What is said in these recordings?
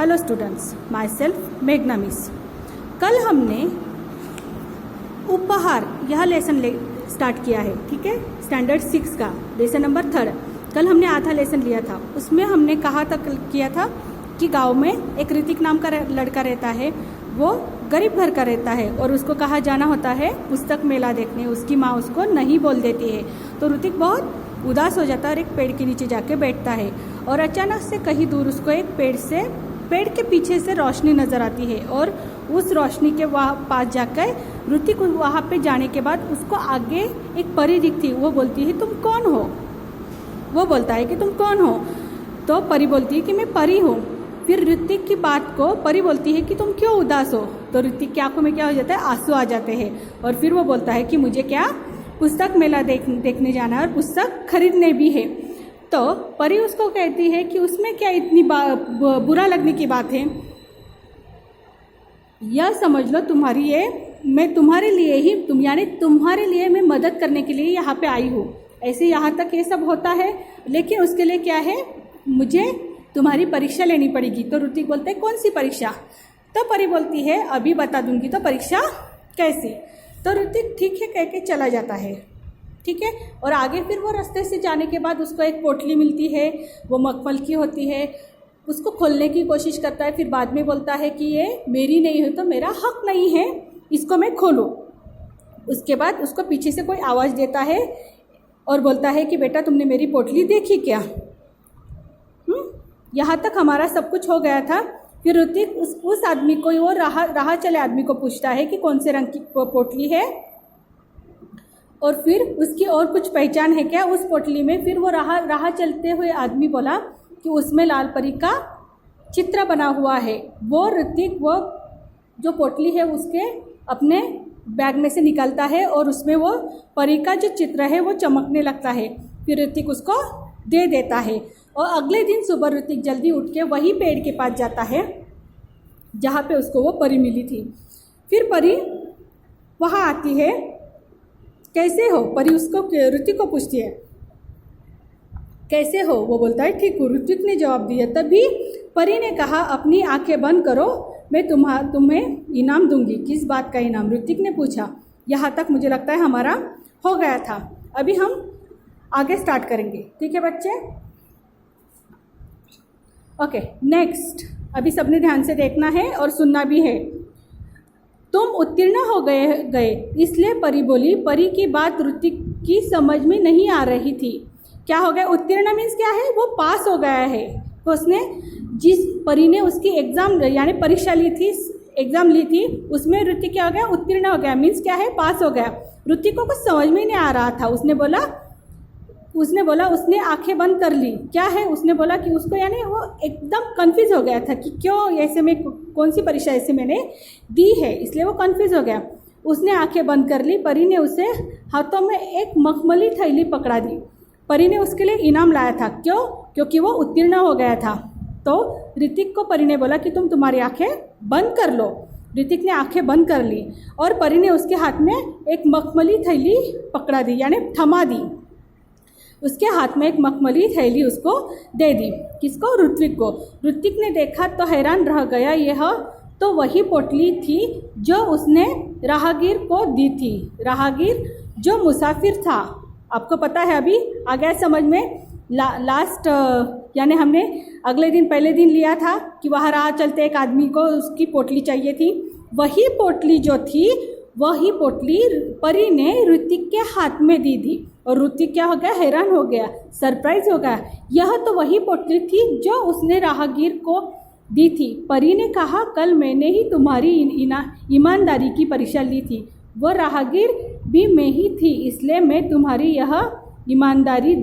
Hello students, my self मेघना miss. कल हमने उपहार यह लेसन स्टार्ट किया है, ठीक है, स्टैंडर्ड 6 का लेसन नंबर 3। कल हमने आधा लेसन लिया था। उसमें हमने कहा तक किया था कि गांव में एक ऋतिक नाम का लड़का रहता है। वो गरीब घर का रहता है और उसको कहा जाना होता है पुस्तक मेला देखने। उसकी माँ उसको नहीं बोल देती है तो ऋतिक बहुत उदास हो जाता है और एक पेड़ के नीचे जाके बैठता है। और अचानक से कहीं दूर उसको एक पेड़ के पीछे से रोशनी नज़र आती है और उस रोशनी के पास जाकर ऋतिक वहाँ पे जाने के बाद उसको आगे एक परी दिखती। वो बोलती है तुम कौन हो। वो बोलता है कि तुम कौन हो, तो परी बोलती है कि मैं परी हूँ। फिर ऋतिक की बात को परी बोलती है कि तुम क्यों उदास हो, तो ऋतिक की आंखों में क्या हो जाता है, आंसू आ जाते हैं। और फिर वो बोलता है कि मुझे क्या पुस्तक मेला देखने जाना है और पुस्तक खरीदने भी है। तो परी उसको कहती है कि उसमें क्या इतनी बुरा लगने की बात है, यह समझ लो मैं तुम्हारे लिए ही यानी तुम्हारे लिए मैं मदद करने के लिए यहाँ पे आई हूँ। ऐसे यहाँ तक ये सब होता है, लेकिन उसके लिए क्या है, मुझे तुम्हारी परीक्षा लेनी पड़ेगी। तो ऋतिक बोलता है कौन सी परीक्षा। तो परी बोलती है अभी बता दूंगी, तो परीक्षा कैसी। तो ऋतिक ठीक है कह के चला जाता है, ठीक है। और आगे फिर वो रास्ते से जाने के बाद उसको एक पोटली मिलती है, वो मखमल की होती है। उसको खोलने की कोशिश करता है, फिर बाद में बोलता है कि ये मेरी नहीं है तो मेरा हक नहीं है, इसको मैं खोलूँ। उसके बाद उसको पीछे से कोई आवाज़ देता है और बोलता है कि बेटा तुमने मेरी पोटली देखी क्या। यहाँ तक हमारा सब कुछ हो गया था। फिर ऋतिक उस आदमी को, वो राह चले आदमी को पूछता है कि कौन से रंग की पोटली है और फिर उसकी और कुछ पहचान है क्या उस पोटली में। फिर वो राह चलते हुए आदमी बोला कि उसमें लाल परी का चित्र बना हुआ है। वो ऋतिक वो जो पोटली है उसके अपने बैग में से निकालता है और उसमें वो परी का जो चित्र है वो चमकने लगता है। फिर ऋतिक उसको दे देता है और अगले दिन सुबह ऋतिक जल्दी उठ के वही पेड़ के पास जाता है जहाँ पे उसको वो परी मिली थी। फिर परी वहाँ आती है, कैसे हो। परी उसको ऋतिक को पूछती है कैसे हो। वो बोलता है ठीक हूँ। ऋतिक ने जवाब दिया। तभी परी ने कहा अपनी आंखें बंद करो, मैं तुम्हें इनाम दूंगी। किस बात का इनाम, ऋतिक ने पूछा। यहाँ तक मुझे लगता है हमारा हो गया था। अभी हम आगे स्टार्ट करेंगे, ठीक है बच्चे। ओके नेक्स्ट, अभी सबने ध्यान से देखना है और सुनना भी है। तुम उत्तीर्ण हो गए इसलिए परी बोली। परी की बात ऋतिक की समझ में नहीं आ रही थी। क्या हो गया, उत्तीर्ण मीन्स क्या है, वो पास हो गया है। तो उसने जिस परी ने उसकी एग्जाम यानी परीक्षा एग्जाम ली थी उसमें ऋतिक क्या हो गया, उत्तीर्ण हो गया। मीन्स क्या है, पास हो गया। ऋतिक को कुछ समझ में नहीं आ रहा था। उसने बोला उसने आंखें बंद कर ली। क्या है, उसने बोला कि उसको यानी वो एकदम कंफ्यूज हो गया था कि क्यों ऐसे में कौन सी परीक्षा ऐसे मैंने दी है, इसलिए वो कंफ्यूज हो गया। उसने आंखें बंद कर ली। परी ने उसे हाथों में एक मखमली थैली पकड़ा दी। परी ने उसके लिए इनाम लाया था। क्यों, क्योंकि वो उत्तीर्ण हो गया था। तो ऋतिक को परी ने बोला कि तुम्हारी आंखें बंद कर लो। ऋतिक ने आंखें बंद कर ली और परी ने उसके हाथ में एक मखमली थैली पकड़ा दी यानी थमा दी। उसके हाथ में एक मखमली थैली उसको दे दी। किसको, ऋत्विक को। ऋतिक ने देखा तो हैरान रह गया। यह तो वही पोटली थी जो उसने राहगीर को दी थी। राहगीर जो मुसाफिर था। आपको पता है अभी आ गया समझ में। लास्ट यानी हमने पहले दिन लिया था कि वहाँ राह चलते एक आदमी को उसकी पोटली चाहिए थी। वही पोटली जो थी वही पोटली परी ने ऋतिक के हाथ में दी थी और ऋतिक क्या हो गया, हैरान हो गया, सरप्राइज हो गया। यह तो वही पोटली थी जो उसने राहगीर को दी थी। परी ने कहा कल मैंने ही तुम्हारी ईमानदारी की परीक्षा ली थी। वो राहगीर भी मैं ही थी, इसलिए मैं तुम्हारी यह ईमानदारी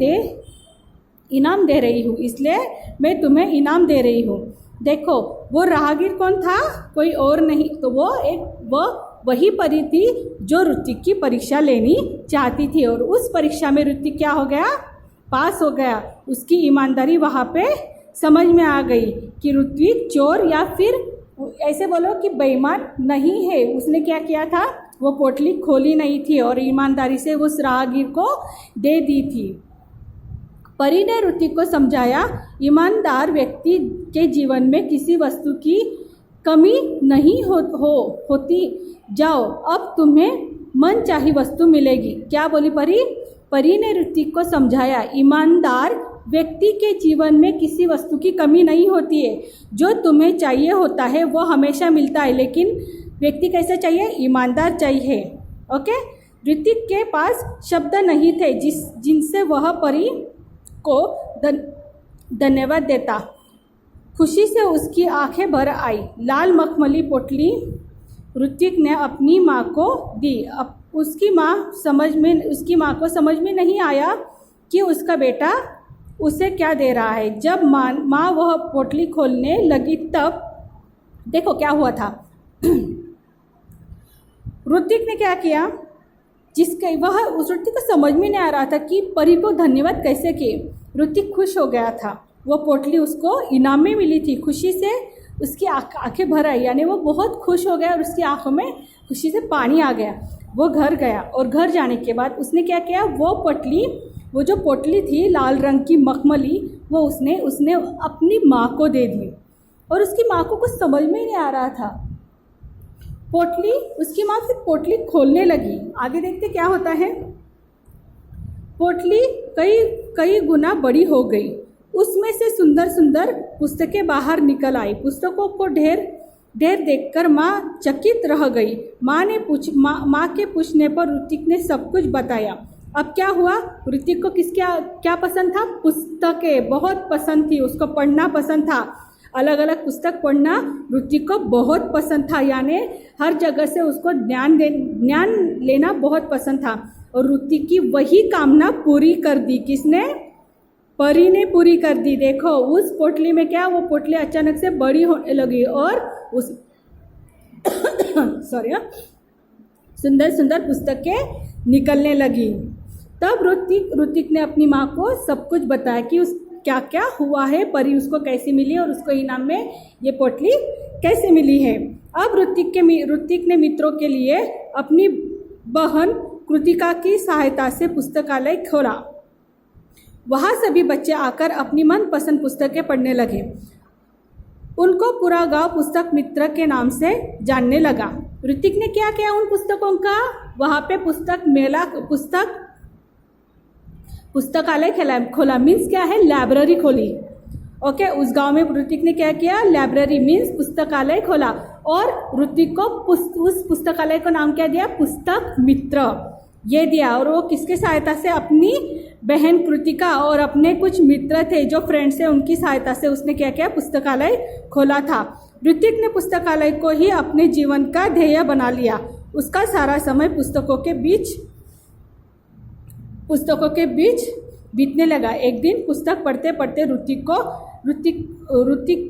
इनाम दे रही हूँ। इसलिए मैं तुम्हें इनाम दे रही हूँ। देखो वो राहगीर कौन था, कोई और नहीं, तो वो वही परी थी जो ऋतिक की परीक्षा लेनी चाहती थी। और उस परीक्षा में ऋतिक क्या हो गया, पास हो गया। उसकी ईमानदारी वहाँ पे समझ में आ गई कि ऋतिक चोर या फिर ऐसे बोलो कि बेईमान नहीं है। उसने क्या किया था, वो पोटली खोली नहीं थी और ईमानदारी से उस राहगीर को दे दी थी। परी ने ऋतिक को समझाया, ईमानदार व्यक्ति के जीवन में किसी वस्तु की कमी नहीं होती। जाओ, अब तुम्हें मनचाही वस्तु मिलेगी। क्या बोली परी? परी ने ऋतिक को समझाया, ईमानदार व्यक्ति के जीवन में किसी वस्तु की कमी नहीं होती है। जो तुम्हें चाहिए होता है वो हमेशा मिलता है, लेकिन व्यक्ति कैसा चाहिए? ईमानदार चाहिए। ओके। ऋतिक के पास शब्द नहीं थे जिनसे वह परी को धन्यवाद देता। खुशी से उसकी आंखें भर आई। लाल मखमली पोटली ऋतिक ने अपनी माँ को दी। अब उसकी माँ को समझ में नहीं आया कि उसका बेटा उसे क्या दे रहा है। जब माँ वह पोटली खोलने लगी तब देखो क्या हुआ था। ऋतिक ने क्या किया, उस ऋतिक को समझ में नहीं आ रहा था कि परी को धन्यवाद कैसे किए। ऋतिक खुश हो गया था। वो पोटली उसको इनाम में मिली थी। खुशी से उसकी आंखें भर आई, यानी वो बहुत खुश हो गया और उसकी आंखों में खुशी से पानी आ गया। वो घर गया और घर जाने के बाद उसने क्या किया, वो जो पोटली थी लाल रंग की मखमली, वो उसने अपनी माँ को दे दी। और उसकी माँ को कुछ समझ में नहीं आ रहा था। उसकी माँ फिर पोटली खोलने लगी। आगे देखते क्या होता है। पोटली कई गुना बड़ी हो गई। उसमें से सुंदर सुंदर पुस्तकें बाहर निकल आई। पुस्तकों को ढेर देखकर माँ चकित रह गई। माँ के पूछने पर ऋतिक ने सब कुछ बताया। अब क्या हुआ, ऋतिक को क्या पसंद था? पुस्तकें बहुत पसंद थी। उसको पढ़ना पसंद था। अलग अलग पुस्तक पढ़ना ऋतिक को बहुत पसंद था, यानी हर जगह से उसको ज्ञान लेना बहुत पसंद था। और ऋतिक की वही कामना पूरी कर दी। किसने? परी ने पूरी कर दी। देखो उस पोटली में क्या, वो पोटली अचानक से बड़ी होने लगी और उस सुंदर सुंदर पुस्तकें निकलने लगी। तब ऋतिक ने अपनी माँ को सब कुछ बताया कि क्या क्या हुआ है, परी उसको कैसी मिली और उसको इनाम में ये पोटली कैसे मिली है। अब ऋतिक ने मित्रों के लिए अपनी बहन कृतिका की सहायता से पुस्तकालय खोला। वहाँ सभी बच्चे आकर अपनी मनपसंद पुस्तकें पढ़ने लगे। उनको पूरा गांव पुस्तक मित्र के नाम से जानने लगा। ऋतिक ने क्या किया उन पुस्तकों का, वहाँ पे पुस्तकालय खोला। मीन्स क्या है, लाइब्रेरी खोली। ओके, उस गांव में ऋतिक ने क्या किया, लाइब्रेरी मीन्स पुस्तकालय खोला। और ऋतिक को उस पुस्तकालय का नाम क्या दिया, पुस्तक मित्र ये दिया। और वो किसके सहायता से, अपनी बहन कृतिका और अपने कुछ मित्र थे जो फ्रेंड्स थे, उनकी सहायता से उसने क्या किया, पुस्तकालय खोला था। ऋतिक ने पुस्तकालय को ही अपने जीवन का ध्येय बना लिया। उसका सारा समय पुस्तकों के बीच बीतने लगा। एक दिन पुस्तक पढ़ते पढ़ते ऋतिक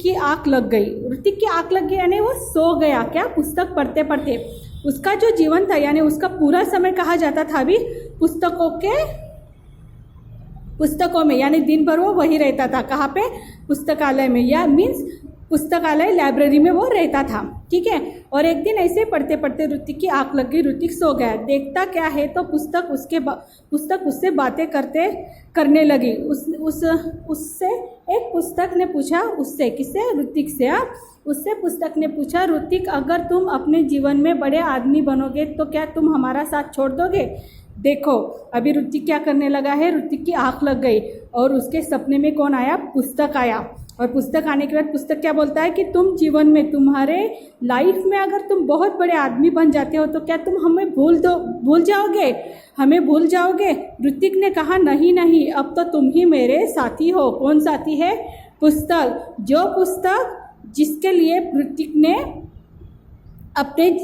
की आंख लग गई। यानी वो सो गया। क्या, पुस्तक पढ़ते पढ़ते उसका जो जीवन था, यानी उसका पूरा समय कहा जाता था अभी पुस्तकों में, यानी दिन भर वो वही रहता था। कहाँ पे, पुस्तकालय में, या मीन्स पुस्तकालय लाइब्रेरी में वो रहता था। ठीक है। और एक दिन ऐसे पढ़ते पढ़ते ऋतिक की आंख लग गई। ऋतिक सो गया। देखता क्या है तो पुस्तक उससे बातें करने लगी। उससे एक पुस्तक ने पूछा, उससे किससे, ऋतिक से। उससे पुस्तक ने पूछा, ऋतिक अगर तुम अपने जीवन में बड़े आदमी बनोगे तो क्या तुम हमारा साथ छोड़ दोगे? देखो अभी ऋतिक क्या करने लगा है, ऋतिक की आंख लग गई और उसके सपने में कौन आया, पुस्तक आया। और पुस्तक आने के बाद पुस्तक क्या बोलता है कि तुम जीवन में, तुम्हारे लाइफ में अगर तुम बहुत बड़े आदमी बन जाते हो तो क्या तुम हमें भूल जाओगे? ऋतिक ने कहा, नहीं, अब तो तुम ही मेरे साथी हो। कौन साथी है? पुस्तक। जो पुस्तक जिसके लिए ऋतिक ने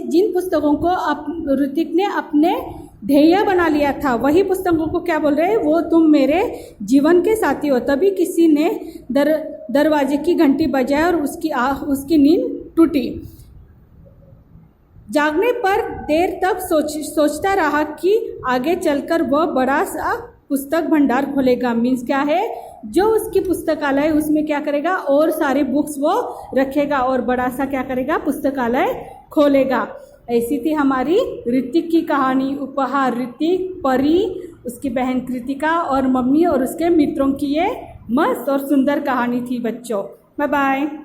जिन पुस्तकों को ऋतिक ने अपने ध्येय बना लिया था, वही पुस्तकों को क्या बोल रहे हैं, वो तुम मेरे जीवन के साथी हो। तभी किसी ने दरवाजे की घंटी बजाई और उसकी नींद टूटी। जागने पर देर तक सोचता रहा कि आगे चलकर वह बड़ा सा पुस्तक भंडार खोलेगा। मीन्स क्या है, जो उसकी पुस्तकालय उसमें क्या करेगा, और सारे बुक्स वो रखेगा और बड़ा सा क्या करेगा, पुस्तकालय खोलेगा। ऐसी थी हमारी ऋतिक की कहानी। उपहार, ऋतिक, परी उसकी बहन कृतिका और मम्मी और उसके मित्रों की ये मस्त और सुंदर कहानी थी बच्चों। Bye bye.